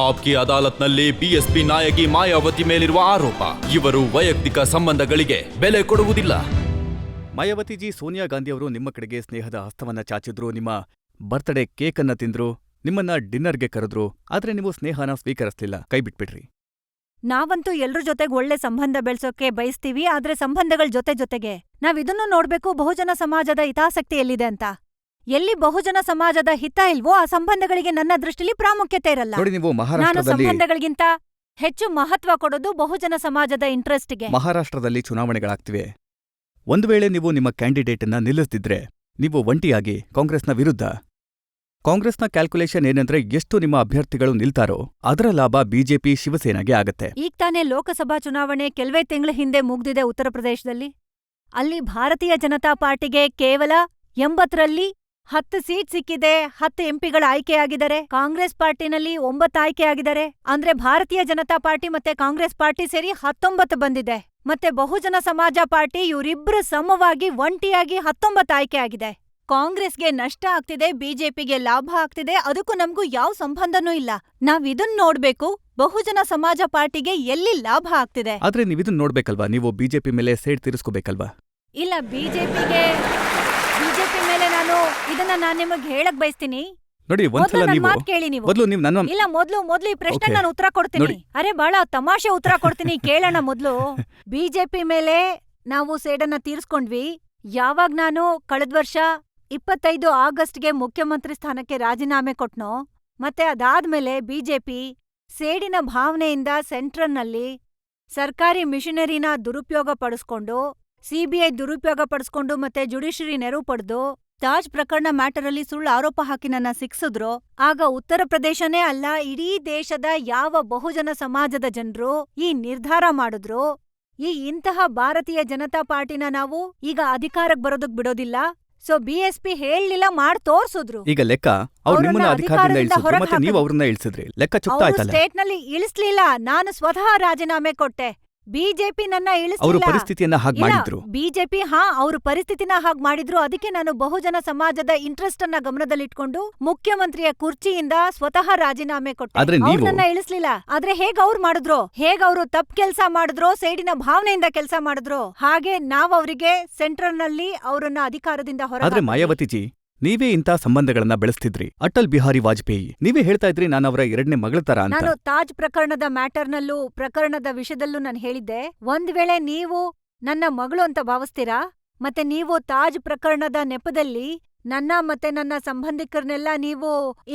Aapki ಅದಾಲತ್ನಲ್ಲಿ BSP ನಾಯಕಿ ಮಾಯಾವತಿ ಮೇಲಿರುವ ಆರೋಪ. ಇವರು ವೈಯಕ್ತಿಕ ಸಂಬಂಧಗಳಿಗೆ ಬೆಲೆ ಕೊಡುವುದಿಲ್ಲ. ಮಾಯಾವತಿಜಿ, ಸೋನಿಯಾ ಗಾಂಧಿಯವರು ನಿಮ್ಮ ಕಡೆಗೆ ಸ್ನೇಹದ ಹಸ್ತವನ್ನ ಚಾಚಿದ್ರು, ನಿಮ್ಮ ಬರ್ತ್ಡೇ ಕೇಕನ್ನ ತಿಂದ್ರು, ನಿಮ್ಮನ್ನ ಡಿನ್ನರ್ಗೆ ಕರೆದ್ರು. ಆದ್ರೆ ನೀವು ಸ್ನೇಹನ ಸ್ವೀಕರಿಸ್ಲಿಲ್ಲ, ಕೈ ಬಿಟ್ಬಿಟ್ರಿ. ನಾವಂತೂ ಎಲ್ರ ಜೊತೆಗ್ ಒಳ್ಳೆ ಸಂಬಂಧ ಬೆಳ್ಸೋಕೆ ಬಯಸ್ತೀವಿ. ಆದ್ರೆ ಸಂಬಂಧಗಳ ಜೊತೆಗೆ ನಾವಿದನ್ನು ನೋಡ್ಬೇಕು, ಬಹುಜನ ಸಮಾಜದ ಹಿತಾಸಕ್ತಿ ಎಲ್ಲಿದೆ ಅಂತ. ಎಲ್ಲಿ ಬಹುಜನ ಸಮಾಜದ ಹಿತ ಇಲ್ವೋ ಆ ಸಂಬಂಧಗಳಿಗೆ ನನ್ನ ದೃಷ್ಟಿಲಿ ಪ್ರಾಮುಖ್ಯತೆ ಇರಲ್ಲ. ನೋಡಿ, ನೀವು ನಾನು ಸಂಬಂಧಗಳಿಗಿಂತ ಹೆಚ್ಚು ಮಹತ್ವ ಕೊಡೋದು ಬಹುಜನ ಸಮಾಜದ ಇಂಟ್ರೆಸ್ಟ್ಗೆ. ಮಹಾರಾಷ್ಟ್ರದಲ್ಲಿ ಚುನಾವಣೆಗಳಾಗ್ತಿವೆ. ಒಂದು ವೇಳೆ ನೀವು ನಿಮ್ಮ ಕ್ಯಾಂಡಿಡೇಟನ್ನ ನಿಲ್ಲಿಸ್ದಿದ್ರೆ, ನೀವು ಒಂಟಿಯಾಗಿ ಕಾಂಗ್ರೆಸ್ನ ವಿರುದ್ಧ. ಕಾಂಗ್ರೆಸ್ನ ಕ್ಯಾಲ್ಕುಲೇಷನ್ ಏನಂದ್ರೆ, ಎಷ್ಟು ನಿಮ್ಮ ಅಭ್ಯರ್ಥಿಗಳು ನಿಲ್ತಾರೋ ಅದರ ಲಾಭ ಬಿಜೆಪಿ ಶಿವಸೇನಾಗೆ ಆಗತ್ತೆ. ಈಗ ತಾನೇ ಲೋಕಸಭಾ ಚುನಾವಣೆ ಕೆಲವೇ ತಿಂಗಳ ಹಿಂದೆ ಮುಗ್ದಿದೆ ಉತ್ತರ ಪ್ರದೇಶದಲ್ಲಿ. ಅಲ್ಲಿ ಭಾರತೀಯ ಜನತಾ ಪಾರ್ಟಿಗೆ ಕೇವಲ 80ರಲ್ಲಿ 10 ಸೀಟ್ ಸಿಕ್ಕಿದೆ, 10 ಎಂಪಿಗಳು ಆಯ್ಕೆಯಾಗಿದ್ದಾರೆ. ಕಾಂಗ್ರೆಸ್ ಪಾರ್ಟಿನಲ್ಲಿ 9 ಆಯ್ಕೆಯಾಗಿದ್ದಾರೆ. ಅಂದ್ರೆ ಭಾರತೀಯ ಜನತಾ ಪಾರ್ಟಿ ಮತ್ತೆ ಕಾಂಗ್ರೆಸ್ ಪಾರ್ಟಿ ಸೇರಿ 19 ಬಂದಿದೆ. ಮತ್ತೆ ಬಹುಜನ ಸಮಾಜ ಪಾರ್ಟಿ ಇವರಿಬ್ರು ಸಮವಾಗಿ ಒಂಟಿಯಾಗಿ 19 ಆಯ್ಕೆಯಾಗಿದೆ. ಕಾಂಗ್ರೆಸ್ಗೆ ನಷ್ಟ ಆಗ್ತಿದೆ, ಬಿಜೆಪಿಗೆ ಲಾಭ ಆಗ್ತಿದೆ. ಅದಕ್ಕೂ ನಮ್ಗೂ ಯಾವ ಸಂಬಂಧನೂ ಇಲ್ಲ. ನಾವಿದನ್ ನೋಡ್ಬೇಕು, ಬಹುಜನ ಸಮಾಜ ಪಾರ್ಟಿಗೆ ಎಲ್ಲಿ ಲಾಭ ಆಗ್ತಿದೆ. ಆದ್ರೆ ನೀವಿದನ್ ನೋಡ್ಬೇಕಲ್ವಾ, ನೀವು ಬಿಜೆಪಿ ಮೇಲೆ ಸೇಡ್ ತೀರಿಸ್ಕೋಬೇಕಲ್ವಾ? ಇಲ್ಲ, ಬಿಜೆಪಿ ಮೇಲೆ ನಾನ್ ನಿಮಗ್ ಹೇಳಕ್ ಬಯಸ್ತೀನಿ. ನೋಡಿ, ಒಂದ್ಸಲ ನೀವು ಕೇಳಿ. ನೀವು ಮೊದಲು ನೀವು ನನ್ನ ಇಲ್ಲ, ಮೊದ್ಲು ಈ ಪ್ರಶ್ನೆ ನಾನು ಉತ್ತರ ಕೊಡ್ತೀನಿ. ಅರೆ, ಬಹಳ ತಮಾಷೆ ಉತ್ತರ ಕೊಡ್ತೀನಿ, ಕೇಳೋಣ ಮೊದ್ಲು. ಬಿಜೆಪಿ ಮೇಲೆ ನಾವು ಸೇಡನ್ನ ತೀರ್ಸ್ಕೊಂಡ್ವಿ ಯಾವಾಗ ನಾನು ಕಳೆದ ವರ್ಷ 25 ಆಗಸ್ಟ್ಗೆ ಮುಖ್ಯಮಂತ್ರಿ ಸ್ಥಾನಕ್ಕೆ ರಾಜೀನಾಮೆ ಕೊಟ್ನೋ. ಮತ್ತೆ ಅದಾದ್ಮೇಲೆ ಬಿಜೆಪಿ ಸೇಡಿನ ಭಾವನೆಯಿಂದ ಸೆಂಟ್ರಲ್ನಲ್ಲಿ ಸರ್ಕಾರಿ ಮಿಷನರಿನ ದುರುಪಯೋಗ ಪಡಿಸ್ಕೊಂಡು, ಸಿಬಿಐ ದುರುಪಯೋಗ ಪಡಿಸ್ಕೊಂಡು ಮತ್ತೆ ಜುಡಿಷರಿ ನೆರವು ಪಡೆದು ತಾಜ್ ಪ್ರಕರಣ ಮ್ಯಾಟರಲ್ಲಿ ಸುಳ್ಳು ಆರೋಪ ಹಾಕಿ ನನ್ನ ಸಿಕ್ಸಿದ್ರು. ಆಗ ಉತ್ತರ ಪ್ರದೇಶನೇ ಅಲ್ಲ, ಇಡೀ ದೇಶದ ಯಾವ ಬಹುಜನ ಸಮಾಜದ ಜನರು ಈ ನಿರ್ಧಾರ ಮಾಡಿದ್ರು, ಇಂತಹ ಭಾರತೀಯ ಜನತಾ ಪಾರ್ಟಿನ ನಾವು ಈಗ ಅಧಿಕಾರಕ್ಕೆ ಬರೋದಕ್ ಬಿಡೋದಿಲ್ಲ. ಸೊ ಬಿಎಸ್ಪಿ ಹೇಳಲಿಲ್ಲ, ಮಾಡ್ ತೋರ್ಸಿದ್ರು. ಈಗ ಲೆಕ್ಕ ಅವ್ರು ನಿಮ್ಮನ್ನ ಅಧಿಕಾರದಿಂದ ಇಳಿಸಿದ್ರು, ಮತ್ತೆ ನೀವು ಅವ್ರನ್ನ ಇಳಿಸಿದ್ರಿ. ಲೆಕ್ಕ ಚುಕ್ತಾ ಆಯ್ತಲ್ಲ. ಸ್ಟೇಟ್ ನಲ್ಲಿ ಇಳಿಸ್ಲಿಲ್ಲ, ನಾನು ಸ್ವತಃ ರಾಜೀನಾಮೆ ಕೊಟ್ಟೆ. ಬಿಜೆಪಿ ನನ್ನ ಅವರು ಪರಿಸ್ಥಿತಿಯನ್ನ ಹಾಗೆ ಮಾಡಿದ್ರು. ಬಿಜೆಪಿ ಅವರು ಪರಿಸ್ಥಿತಿನ ಹಾಗೆ ಮಾಡಿದ್ರು. ಅದಕ್ಕೆ ನಾನು ಬಹುಜನ ಸಮಾಜದ ಇಂಟ್ರೆಸ್ಟ್ ಅನ್ನ ಗಮನದಲ್ಲಿಟ್ಕೊಂಡು ಮುಖ್ಯಮಂತ್ರಿಯ ಕುರ್ಚಿಯಿಂದ ಸ್ವತಃ ರಾಜೀನಾಮೆ ಕೊಟ್ಟೆ. ಅವ್ರು ನನ್ನ ಇಳಿಸ್ಲಿಲ್ಲ. ಆದ್ರೆ ಹೇಗ್ ಅವ್ರು ಮಾಡಿದ್ರು, ಹೇಗ್ ಅವರು ತಪ್ಪು ಕೆಲಸ ಮಾಡಿದ್ರು, ಸೇಡಿನ ಭಾವನೆಯಿಂದ ಕೆಲಸ ಮಾಡಿದ್ರು, ಹಾಗೆ ನಾವ್ ಅವರಿಗೆ ಸೆಂಟ್ರಲ್ ನಲ್ಲಿ ಅವರನ್ನ ಅಧಿಕಾರದಿಂದ ಹೊರ. ಆದ್ರೆ ಮಾಯಾವತಿಜಿ, ನೀವೇ ಇಂಥ ಸಂಬಂಧಗಳನ್ನ ಬೆಳೆಸ್ತಿದ್ರಿ. ಅಟಲ್ ಬಿಹಾರಿ ವಾಜಪೇಯಿ, ನೀವೇ ಹೇಳ್ತಾ ಇದ್ರಿ ನಾನು ಅವರ 2ನೇ ಮಗಳ ತರ ಅಂತ. ನಾನು ತಾಜ್ ಪ್ರಕರಣದ ಮ್ಯಾಟರ್ನಲ್ಲೂ ಪ್ರಕರಣದ ವಿಷಯದಲ್ಲೂ ನಾನು ಹೇಳಿದ್ದೆ, ಒಂದ್ ವೇಳೆ ನೀವು ನನ್ನ ಮಗಳು ಅಂತ ಭಾವಿಸ್ತೀರಾ, ಮತ್ತೆ ನೀವು ತಾಜ್ ಪ್ರಕರಣದ ನೆಪದಲ್ಲಿ ನನ್ನ ಮತ್ತೆ ನನ್ನ ಸಂಬಂಧಿಕರನ್ನೆಲ್ಲ ನೀವು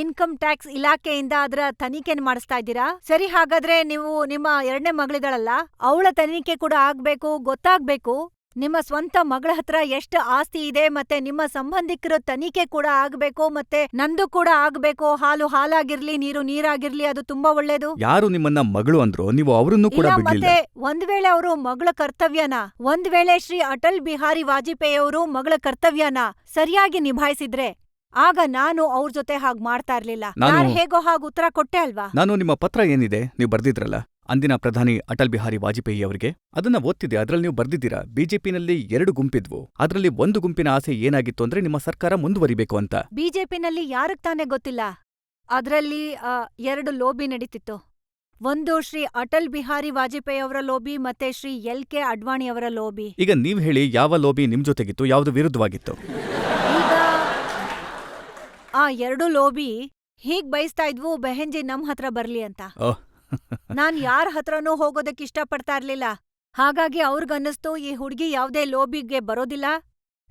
ಇನ್ಕಮ್ ಟ್ಯಾಕ್ಸ್ ಇಲಾಖೆಯಿಂದ ಅದರ ತನಿಖೆನ ಮಾಡಿಸ್ತಾ ಇದ್ದೀರಾ. ಸರಿ, ಹಾಗಾದ್ರೆ ನೀವು ನಿಮ್ಮ 2ನೇ ಮಗಳಿದಾಳಲ್ಲ, ಅವಳ ತನಿಖೆ ಕೂಡ ಆಗ್ಬೇಕು, ಗೊತ್ತಾಗ್ಬೇಕು. ನಿಮ್ಮ ಸ್ವಂತ ಮಗಳ ಹತ್ರ ಎಷ್ಟು ಆಸ್ತಿ ಇದೆ, ಮತ್ತೆ ನಿಮ್ಮ ಸಂಬಂಧಿಕರ ತನಿಖೆ ಕೂಡ ಆಗ್ಬೇಕು, ಮತ್ತೆ ನಂದು ಕೂಡ ಆಗ್ಬೇಕು. ಹಾಲು ಹಾಲಾಗಿರ್ಲಿ, ನೀರು ನೀರಾಗಿರ್ಲಿ, ಅದು ತುಂಬಾ ಒಳ್ಳೇದು. ಯಾರು ನಿಮ್ಮನ್ನ ಮಗಳು ಅಂದ್ರು, ನೀವು ಅವರನ್ನು ಕೂಡ ಬಿಡ್ಲಿಲ್ಲ. ಮತ್ತೆ ಒಂದ್ ವೇಳೆ ಅವರು ಮಗಳ ಕರ್ತವ್ಯನ, ಒಂದ್ ವೇಳೆ ಶ್ರೀ ಅಟಲ್ ಬಿಹಾರಿ ವಾಜಪೇಯಿ ಅವರು ಮಗಳ ಕರ್ತವ್ಯನ ಸರಿಯಾಗಿ ನಿಭಾಯಿಸಿದ್ರೆ, ಆಗ ನಾನು ಅವ್ರ ಜೊತೆ ಹಾಗ್ ಮಾಡ್ತಾ ಇರ್ಲಿಲ್ಲ. ನಾನು ಹೇಗೋ ಹಾಗೆ ಉತ್ತರ ಕೊಟ್ಟೆ ಅಲ್ವಾ. ನಾನು ನಿಮ್ಮ ಪತ್ರ ಏನಿದೆ ನೀವು ಬರ್ದಿದ್ರಲ್ಲ ಅಂದಿನ ಪ್ರಧಾನಿ ಅಟಲ್ ಬಿಹಾರಿ ವಾಜಪೇಯಿ ಅವರಿಗೆ, ಅದನ್ನ ಓದ್ತಿದ್ದೆ. ಅದ್ರಲ್ಲಿ ನೀವು ಬರ್ದಿದ್ದೀರಾ, ಬಿಜೆಪಿನಲ್ಲಿ 2 ಗುಂಪಿದ್ವು. ಅದ್ರಲ್ಲಿ ಒಂದು ಗುಂಪಿನ ಆಸೆ ಏನಾಗಿತ್ತು ಅಂದ್ರೆ ನಿಮ್ಮ ಸರ್ಕಾರ ಮುಂದುವರಿಬೇಕು ಅಂತ. ಬಿಜೆಪಿನಲ್ಲಿ ಯಾರಕ್ ತಾನೇ ಗೊತ್ತಿಲ್ಲ, ಅದ್ರಲ್ಲಿ 2 ಲೋಬಿ ನಡೀತಿತ್ತು. ಒಂದು ಶ್ರೀ ಅಟಲ್ ಬಿಹಾರಿ ವಾಜಪೇಯಿ ಅವರ ಲೋಬಿ, ಮತ್ತೆ ಶ್ರೀ LK ಅಡ್ವಾಣಿ ಅವರ ಲೋಬಿ. ಈಗ ನೀವ್ ಹೇಳಿ, ಯಾವ ಲೋಬಿ ನಿಮ್ ಜೊತೆಗಿತ್ತು, ಯಾವ್ದು ವಿರುದ್ಧವಾಗಿತ್ತು? ಈಗ ಆ 2 ಲೋಬಿ ಹೀಗ್ ಬಯಸ್ತಾ ಇದ್ವು, ಬೆಹೆಂಜಿ ನಮ್ ಹತ್ರ ಬರ್ಲಿ ಅಂತ. ನಾನ್ ಯಾರ ಹತ್ರನೂ ಹೋಗೋದಕ್ ಇಷ್ಟಪಡ್ತಾ ಇರ್ಲಿಲ್ಲ. ಹಾಗಾಗಿ ಅವ್ರಿಗನ್ನಿಸ್ತು, ಈ ಹುಡ್ಗಿ ಯಾವ್ದೇ ಲೋಬಿಗೆ ಬರೋದಿಲ್ಲ.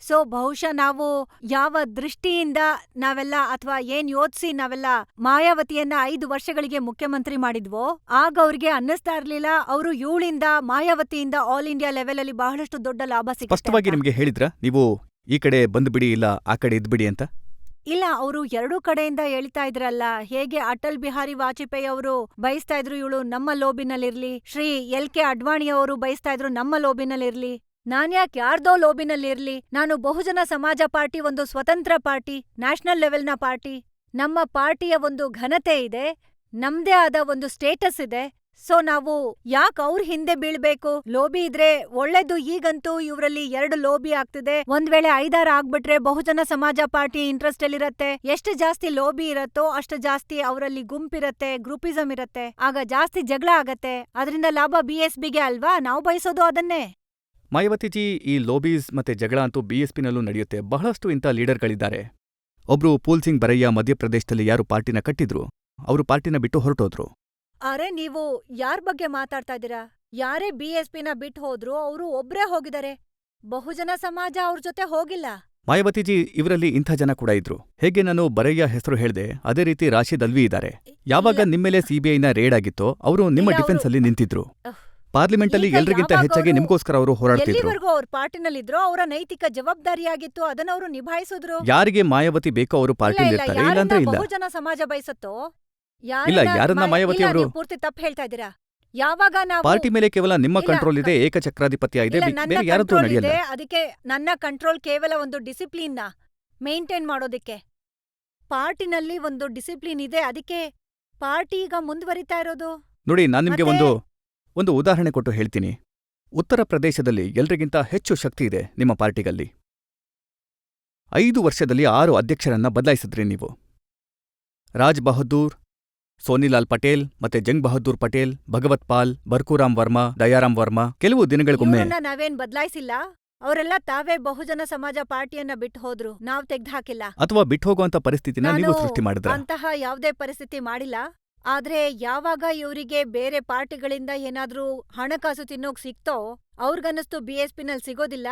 ಸೊ ಬಹುಶಃ ನಾವು ಯಾವ ದೃಷ್ಟಿಯಿಂದ ನಾವೆಲ್ಲ ಅಥವಾ ಏನ್ ಯೋಚಿಸಿ ನಾವೆಲ್ಲ ಮಾಯಾವತಿಯನ್ನ 5 ವರ್ಷಗಳಿಗೆ ಮುಖ್ಯಮಂತ್ರಿ ಮಾಡಿದ್ವೋ, ಆಗ ಅವ್ರಿಗೆ ಅನ್ನಿಸ್ತಾ ಇರ್ಲಿಲ್ಲ ಅವರು ಇವಳಿಂದ, ಮಾಯಾವತಿಯಿಂದ ಆಲ್ ಇಂಡಿಯಾ ಲೆವೆಲ್ ಅಲ್ಲಿ ಬಹಳಷ್ಟು ದೊಡ್ಡ ಲಾಭ ಸಿಗುತ್ತೆ. ಸ್ಪಷ್ಟವಾಗಿ ನಿಮ್ಗೆ ಹೇಳಿದ್ರ, ನೀವು ಈ ಕಡೆ ಬಂದ್ಬಿಡಿ, ಇಲ್ಲ ಆ ಕಡೆ ಇದ್ಬಿಡಿ ಅಂತ? ಇಲ್ಲ, ಅವರು 2 ಕಡೆಯಿಂದ ಹೇಳ್ತಾ ಇದ್ರಲ್ಲ. ಹೇಗೆ ಅಟಲ್ ಬಿಹಾರಿ ವಾಜಪೇಯಿ ಅವರು ಬಯಸ್ತಾ ಇದ್ರು ಇವಳು ನಮ್ಮ ಲೋಬಿನಲ್ಲಿರ್ಲಿ, ಶ್ರೀ LK ಅಡ್ವಾಣಿ ಅವರು ಬಯಸ್ತಾ ಇದ್ರು ನಮ್ಮ ಲೋಬಿನಲ್ಲಿರ್ಲಿ. ನಾನ್ಯಾಕೆ ಯಾರ್ದೋ ಲೋಬಿನಲ್ಲಿರ್ಲಿ? ನಾನು ಬಹುಜನ ಸಮಾಜ ಪಾರ್ಟಿ ಒಂದು ಸ್ವತಂತ್ರ ಪಾರ್ಟಿ, ನ್ಯಾಷನಲ್ ಲೆವೆಲ್ನ ಪಾರ್ಟಿ. ನಮ್ಮ ಪಾರ್ಟಿಯ ಒಂದು ಘನತೆ ಇದೆ, ನಮ್ದೇ ಆದ ಒಂದು ಸ್ಟೇಟಸ್ ಇದೆ. ಸೊ ನಾವು ಯಾಕ್ ಅವ್ರ ಹಿಂದೆ ಬೀಳ್ಬೇಕು? ಲೋಬಿ ಇದ್ರೆ ಒಳ್ಳೇದು. ಈಗಂತೂ ಇವ್ರಲ್ಲಿ 2 ಲೋಬಿ ಆಗ್ತಿದೆ. ಒಂದ್ ವೇಳೆ 5-6 ಆಗ್ಬಿಟ್ರೆ ಬಹುಜನ ಸಮಾಜ ಪಾರ್ಟಿ ಇಂಟ್ರೆಸ್ಟ್ ಎಲ್ಲಿರತ್ತೆ? ಎಷ್ಟು ಜಾಸ್ತಿ ಲೋಬಿ ಇರತ್ತೋ ಅಷ್ಟು ಜಾಸ್ತಿ ಅವರಲ್ಲಿ ಗುಂಪಿರತ್ತೆ, ಗ್ರೂಪಿಸಂ ಇರತ್ತೆ. ಆಗ ಜಾಸ್ತಿ ಜಗಳ ಆಗತ್ತೆ. ಅದರಿಂದ ಲಾಭ BSPಗೆ ಅಲ್ವಾ? ನಾವು ಬಯಸೋದು ಅದನ್ನೇ. ಮಾಯಾವತಿಜಿ, ಈ ಲೋಬೀಸ್ ಮತ್ತೆ ಜಗಳ ಅಂತೂ BSPನಲ್ಲೂ ನಡೆಯುತ್ತೆ. ಬಹಳಷ್ಟು ಇಂಥ ಲೀಡರ್ಗಳಿದ್ದಾರೆ. ಒಬ್ರು ಪೂಲ್ ಸಿಂಗ್ ಬರಯ್ಯ ಮಧ್ಯಪ್ರದೇಶದಲ್ಲಿ ಯಾರು ಪಾರ್ಟಿನ ಕಟ್ಟಿದ್ರು, ಅವರು ಪಾರ್ಟಿನ ಬಿಟ್ಟು ಹೊರಟೋದ್ರು. ಅರೆ, ನೀವು ಯಾರ್ ಬಗ್ಗೆ ಮಾತಾಡ್ತಾ ಇದ್ದೀರಾ? ಯಾರೇ BSPನ ಬಿಟ್ಟು ಹೋದ್ರು ಅವರು ಒಬ್ರೇ ಹೋಗಿದ್ದಾರೆ. ಬಹುಜನ ಸಮಾಜ ಅವ್ರ ಜೊತೆ ಹೋಗಿಲ್ಲ. ಮಾಯಾವತಿಜಿ, ಇವರಲ್ಲಿ ಇಂಥ ಜನ ಕೂಡ ಇದ್ರು. ಹೇಗೆ ನಾನು ಬರಯ್ಯ ಹೆಸರು ಹೇಳ್ದೆ, ಅದೇ ರೀತಿ ರಾಶಿದ್ ಅಲ್ವಿ ಇದ್ದಾರೆ. ಯಾವಾಗ ನಿಮ್ಮೇಲೆ CBIನ ರೇಡ್ ಆಗಿತ್ತೋ ಅವರು ನಿಮ್ಮ ಇಲ್ಲ, ಡಿಫೆನ್ಸ್ ಅಲ್ಲಿ ನಿಂತಿದ್ರು. ಪಾರ್ಲಿಮೆಂಟಲ್ಲಿ ಈಗ ಎಲ್ರಿಗಿಂತ ಯಾವಾಗ ಹೆಚ್ಚಾಗಿ ಅವ್ರು ನಿಮ್ಗೋಸ್ಕರ ಅವರು ಹೋರಾಡ್ತಿದ್ರು. ಎಲ್ಲಿವರೆಗೂ ಅವ್ರ ಪಾರ್ಟಿನಲ್ಲಿದ್ರು ಅವರ ನೈತಿಕ ಜವಾಬ್ದಾರಿಯಾಗಿತ್ತು, ಅದನ್ನ ಅವರು ನಿಭಾಯಿಸಿದ್ರು. ಯಾರಿಗೆ ಮಾಯಾವತಿ ಬೇಕೋ ಅವರು ಇಲ್ಲ ಪಾರ್ಟಿಲಿ ಇಲ್ಲ, ಇರ್ತಾರೆ, ಯಾರನ್ನ ಇಲ್ಲಾಂದ್ರೆ ಇಲ್ಲ. ಬಹುಜನ ಸಮಾಜ ಬಯಸತ್ತೋ ಇಲ್ಲ, ಯಾರನ್ನ ಮಾಯಾವತಿ ಇಲ್ಲ, ಅವರು ನೀವು ಪೂರ್ತಿ ತಪ್ಪು ಹೇಳ್ತಾ ಇದ್ದೀರಾ. ಯಾವಾಗ ನಾವು ಪಾರ್ಟಿ ಮೇಲೆ ಕೇವಲ ನಿಮ್ಮ ಇಲ್ಲ, ಕಂಟ್ರೋಲ್ ಇದೆ, ಏಕಚಕ್ರಾಧಿಪತ್ಯ ಇದೆ, ಇಲ್ಲ, ನನ್ನ ಬೇರೆ ಯಾರದ್ದು ಕಂಟ್ರೋಲ್ ನಡೆಯಲ್ಲ. ಇದೆ. ಅದಕ್ಕೆ ನನ್ನ ಕಂಟ್ರೋಲ್ ಕೇವಲ ಒಂದು ಡಿಸಿಪ್ಲಿನ್ ನ ಮೇಂಟೈನ್ ಮಾಡೋದಿಕ್ಕೆ. ಪಾರ್ಟಿನಲ್ಲಿ ಒಂದು ಡಿಸಿಪ್ಲಿನ್ ಇದೆ, ಅದಕ್ಕೆ ಪಾರ್ಟಿ ಈಗ ಮುಂದುವರಿತಾ ಇರೋದು. ನೋಡಿ, ನಾನು ನಿಮ್ಗೆ ಮತ್ತೆ ಒಂದು ಉದಾಹರಣೆ ಕೊಟ್ಟು ಹೇಳ್ತೀನಿ. ಉತ್ತರ ಪ್ರದೇಶದಲ್ಲಿ ಎಲ್ರಿಗಿಂತ ಹೆಚ್ಚು ಶಕ್ತಿ ಇದೆ ನಿಮ್ಮ ಪಾರ್ಟಿಗಲ್ಲಿ. 5 ವರ್ಷದಲ್ಲಿ 6 ಅಧ್ಯಕ್ಷರನ್ನ ಬದಲಾಯಿಸಿದ್ರಿ ನೀವು. ರಾಜ್ ಬಹದ್ದೂರ್, ಸೋನಿಲಾಲ್ ಪಟೇಲ್ ಮತ್ತೆ ಜಂಗ್ ಬಹದ್ದೂರ್ ಪಟೇಲ್, ಭಗವತ್ ಪಾಲ್, ಬರ್ಕೂರಾಮ್ ವರ್ಮಾ, ದಯಾರಾಮ್ ವರ್ಮಾ. ಕೆಲವು ದಿನಗಳಿಗೊಮ್ಮೆ ಇವ್ರನ್ನ ನಾವೇನ್ ಬದಲಾಯಿಸಿಲ್ಲ. ಅವರೆಲ್ಲ ತಾವೇ ಬಹುಜನ ಸಮಾಜ ಪಾರ್ಟಿಯನ್ನ ಬಿಟ್ಟು ಹೋದ್ರು, ನಾವ್ ತೆಗ್ದ್ಹಾಕಿಲ್ಲ. ಅಥವಾ ಬಿಟ್ಟು ಹೋಗುವಂತ ಪರಿಸ್ಥಿತಿನ ನೀವು ನಾನು ಸೃಷ್ಟಿ ಮಾಡಿದ್ರ. ಅಂತಹ ಯಾವ್ದೇ ಪರಿಸ್ಥಿತಿ ಮಾಡಿಲ್ಲ. ಆದ್ರೆ ಯಾವಾಗ ಇವರಿಗೆ ಬೇರೆ ಪಾರ್ಟಿಗಳಿಂದ ಏನಾದ್ರೂ ಹಣಕಾಸು ತಿನ್ನೋಕ್ ಸಿಕ್ತೋ ಅವ್ರಿಗನ್ನಿಸ್ತು BSPನಲ್ಲಿ ಸಿಗೋದಿಲ್ಲ.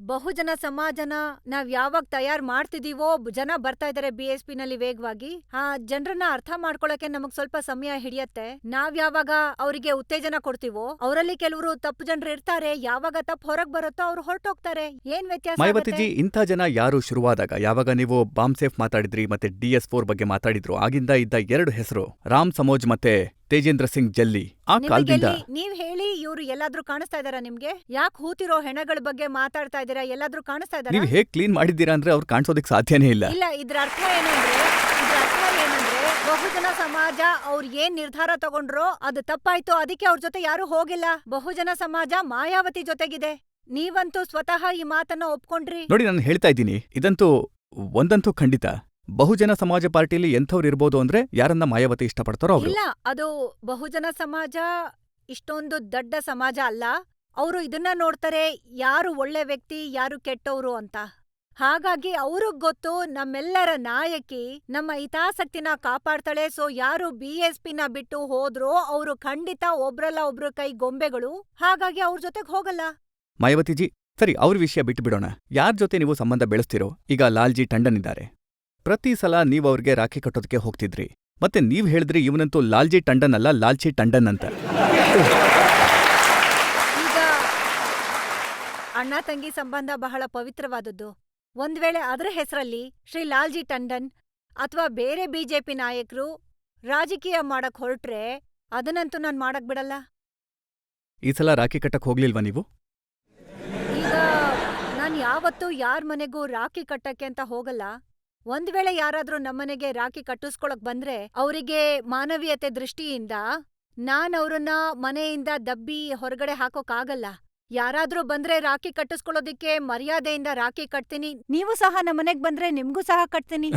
ಬಹುಜನ ಸಮಾಜನ ನಾವ್ ಯಾವಾಗ ತಯಾರ್ ಮಾಡ್ತಿದೀವೋ ಜನ ಬರ್ತಾ ಇದಾರೆ BSPನಲ್ಲಿ ವೇಗವಾಗಿ. ಆ ಜನರನ್ನ ಅರ್ಥ ಮಾಡ್ಕೊಳಕ್ಕೆ ನಮಗ್ ಸ್ವಲ್ಪ ಸಮಯ ಹಿಡಿಯತ್ತೆ. ನಾವ್ ಯಾವಾಗ ಅವರಿಗೆ ಉತ್ತೇಜನ ಕೊಡ್ತೀವೋ ಅವರಲ್ಲಿ ಕೆಲವರು ತಪ್ಪು ಜನರು ಇರ್ತಾರೆ. ಯಾವಾಗ ತಪ್ಪು ಹೊರಗ್ ಬರುತ್ತೋ ಅವ್ರು ಹೊರಟೋಗ್ತಾರೆ. ಏನ್ ವ್ಯತ್ಯಾಸ ಆಗತ್ತೆ? ಮಾಯಾವತಿಜಿ, ಇಂಥ ಜನ ಯಾರು ಶುರುವಾದಾಗ, ಯಾವಾಗ ನೀವು ಬಾಂಬ್ ಸೇಫ್ ಮಾತಾಡಿದ್ರಿ ಮತ್ತೆ DS4 ಬಗ್ಗೆ ಮಾತಾಡಿದ್ರು, ಆಗಿಂದ ಇದ್ದ 2 ಹೆಸರು ರಾಮ್ ಸಮೋಜ್ ಮತ್ತೆ ತೇಜೇಂದ್ರ ಸಿಂಗ್ ಜಲ್ಲಿ. ಆ ಕಾಲದಿಂದ ನೀವ್ ಹೇಳಿ, ಇವ್ರು ಎಲ್ಲಾದ್ರೂ ಕಾಣಿಸ್ತಾ ಇದಾರ ನಿಮ್ಗೆ? ಯಾಕೆ ಹೂತಿರೋ ಹೆಣಗಳ ಬಗ್ಗೆ ಮಾತಾಡ್ತಾ ಇದೀರಾ? ಎಲ್ಲಾದ್ರೂ ಕಾಣಿಸ್ತಾ ಇದಾರ? ನೀವು ಹೇಗ್ ಕ್ಲೀನ್ ಮಾಡಿದ್ದೀರಾ ಅಂದ್ರೆ ಅವ್ರು ಕಾಣಿಸೋದಕ್ಕೆ ಸಾಧ್ಯನೇ ಇಲ್ಲ. ಇಲ್ಲ, ಇದ್ರ ಅರ್ಥ ಏನಂದ್ರೆ ಬಹುಜನ ಸಮಾಜ ಅವ್ರು ಏನ್ ನಿರ್ಧಾರ ತಗೊಂಡ್ರೋ ಅದು ತಪ್ಪಾಯ್ತು, ಅದಕ್ಕೆ ಅವ್ರ ಜೊತೆ ಯಾರು ಹೋಗಿಲ್ಲ. ಬಹುಜನ ಸಮಾಜ ಮಾಯಾವತಿ ಜೊತೆಗಿದೆ. ನೀವಂತೂ ಸ್ವತಃ ಈ ಮಾತನ್ನ ಒಪ್ಕೊಂಡ್ರಿ. ನೋಡಿ, ನಾನು ಹೇಳ್ತಾ ಇದ್ದೀನಿ, ಇದಂತೂ ಒಂದಂತೂ ಖಂಡಿತ. ಬಹುಜನ ಸಮಾಜ ಪಾರ್ಟಿಲಿ ಎಂಥವ್ರು ಇರ್ಬೋದು ಅಂದ್ರೆ ಯಾರನ್ನ ಮಾಯಾವತಿ ಇಷ್ಟಪಡ್ತಾರೋ ಅವರು. ಇಲ್ಲ, ಅದು ಬಹುಜನ ಸಮಾಜ ಇಷ್ಟೊಂದು ದೊಡ್ಡ ಸಮಾಜ ಅಲ್ಲ. ಅವರು ಇದನ್ನ ನೋಡ್ತಾರೆ, ಯಾರು ಒಳ್ಳೆ ವ್ಯಕ್ತಿ, ಯಾರು ಕೆಟ್ಟವ್ರು ಅಂತ. ಹಾಗಾಗಿ ಅವ್ರಿಗ್ ಗೊತ್ತು ನಮ್ಮೆಲ್ಲರ ನಾಯಕಿ ನಮ್ಮ ಹಿತಾಸಕ್ತಿನ ಕಾಪಾಡ್ತಾಳೆ. ಸೊ ಯಾರು BSPನ ಬಿಟ್ಟು ಹೋದ್ರೋ ಅವರು ಖಂಡಿತ ಒಬ್ರಲ್ಲ ಒಬ್ರು ಕೈ ಗೊಂಬೆಗಳು. ಹಾಗಾಗಿ ಅವ್ರ ಜೊತೆಗ್ ಹೋಗಲ್ಲ. ಮಾಯಾವತಿಜಿ, ಸರಿ, ಅವ್ರ ವಿಷಯ ಬಿಟ್ಟು ಬಿಡೋಣ. ಯಾರ್ ಜೊತೆ ನೀವು ಸಂಬಂಧ ಬೆಳೆಸ್ತಿರೋ? ಈಗ ಲಾಲ್ಜಿ ಟಂಡನ್ ಇದ್ದಾರೆ. ಪ್ರತಿ ಸಲ ನೀವು ಅವ್ರಿಗೆ ರಾಖಿ ಕಟ್ಟೋದಕ್ಕೆ ಹೋಗ್ತಿದ್ರಿ. ಮತ್ತೆ ನೀವ್ ಹೇಳಿದ್ರಿ ಇವನಂತೂ ಲಾಲ್ಜಿ ಟಂಡನ್ ಅಲ್ಲ, ಲಾಲ್ಚಿ ಟಂಡನ್ ಅಂತ. ಈಗ ಅಣ್ಣ ತಂಗಿ ಸಂಬಂಧ ಬಹಳ ಪವಿತ್ರವಾದದ್ದು. ಒಂದ್ ವೇಳೆ ಅದರ ಹೆಸರಲ್ಲಿ ಶ್ರೀ ಲಾಲ್ಜಿ ಟಂಡನ್ ಅಥವಾ ಬೇರೆ BJP ನಾಯಕರು ರಾಜಕೀಯ ಮಾಡಕ್ ಹೊರಟ್ರೆ ಅದನ್ನಂತೂ ನಾನ್ ಮಾಡಕ್ ಬಿಡಲ್ಲ. ಈ ಸಲ ರಾಖಿ ಕಟ್ಟಕ್ ಹೋಗ್ಲಿಲ್ವಾ ನೀವು? ಈಗ ನಾನ್ ಯಾವತ್ತೂ ಯಾರ್ ಮನೆಗೂ ರಾಖಿ ಕಟ್ಟಕ್ಕೆ ಅಂತ ಹೋಗಲ್ಲ. ಒಂದ್ ವೇಳೆ ಯಾರಾದ್ರೂ ನಮ್ಮನೆಗೆ ರಾಖಿ ಕಟ್ಟಿಸ್ಕೊಳಕ್ ಬಂದ್ರೆ ಅವರಿಗೆ ಮಾನವೀಯತೆ ದೃಷ್ಟಿಯಿಂದ ನಾನ್ ಅವ್ರನ್ನ ಮನೆಯಿಂದ ದಬ್ಬಿ ಹೊರಗಡೆ ಹಾಕೋಕ್ಕಾಗಲ್ಲ. ಯಾರಾದ್ರೂ ಬಂದ್ರೆ ರಾಖಿ ಕಟ್ಟಿಸ್ಕೊಳ್ಳೋದಿಕ್ಕೆ ಮರ್ಯಾದೆಯಿಂದ ರಾಖಿ ಕಟ್ತೀನಿ. ನೀವು ಸಹ ನಮ್ಮನೆಗ್ ಬಂದ್ರೆ ನಿಮ್ಗೂ ಸಹ ಕಟ್ತೀನಿ.